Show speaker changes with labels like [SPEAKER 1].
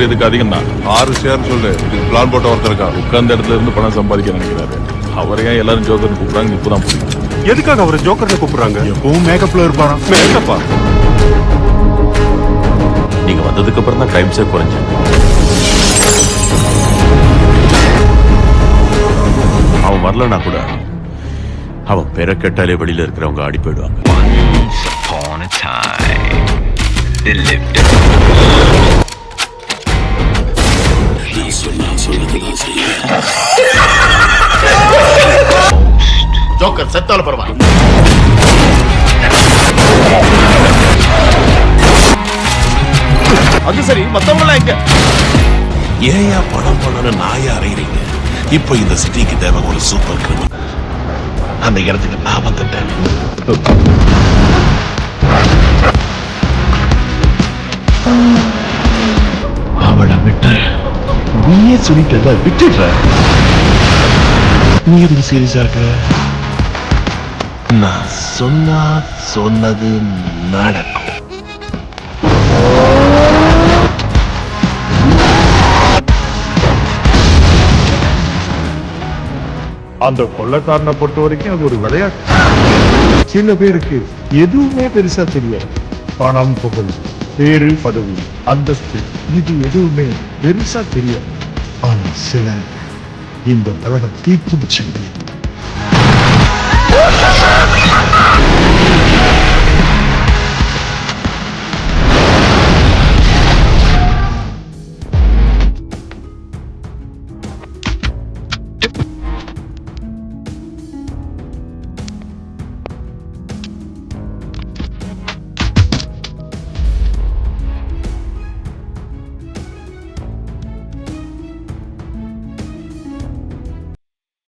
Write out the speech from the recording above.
[SPEAKER 1] இதுக்கு அதிகம் தான்
[SPEAKER 2] 6 ஷேர் சொல்லு. இதுக்கு பிளான் போட்ட ஒருத்தர் இருக்கான்.
[SPEAKER 1] உட்கார்ந்த இடத்துல இருந்து பணம் சம்பாதிக்க நினைக்கிறாரு. அவரையா எல்லாரும் ஜோக்கர் கூப்பிடுறாங்க இப்பதான் புரியும்.
[SPEAKER 2] எதுக்காக அவரை ஜோக்கர்னு கூப்பிடுறாங்க?
[SPEAKER 3] எப்பவும் மேக்கப்ல இருப்பானா?
[SPEAKER 2] மேக்கப்பா?
[SPEAKER 4] நீங்க வந்ததுக்கு அப்புறம் தான் கிரைம்ஸே குறைஞ்சு. அவன் வரலன்னா கூட அவன் பெற கேட்டாலே வெளியில இருக்கிறவங்க ஆடி போயிடுவாங்க.
[SPEAKER 3] ஜோக்கர் செத்தால பரவாயில்ல. அது சரி, மத்தவங்க எங்க?
[SPEAKER 5] ஏயா பணம் பணம்னு நாயா அறையிறீங்க? இப்போ இந்த சிட்டிக்கு தேவை ஒரு சூப்பர் கிரிமினல். அந்த இடத்துக்கு நான் வந்துட்டேன். அவளை விட்டு நீயே சொல்லிட்டு விட்டுடுற. நீ எதுக்கு சீரியஸா இருக்க? நான் சொன்னது நடக்கும்.
[SPEAKER 3] அந்த கொள்ளக்காரனை பொறுத்த வரைக்கும் அது ஒரு விளையாட்டு. சில பேருக்கு எதுவுமே பெருசா தெரியாது. பணம், புகழ், பேரு, பதவி, அந்தஸ்து, இது எதுவுமே பெருசா தெரியாது. ஆனா சில இந்த உலகம் தீர்ப்பு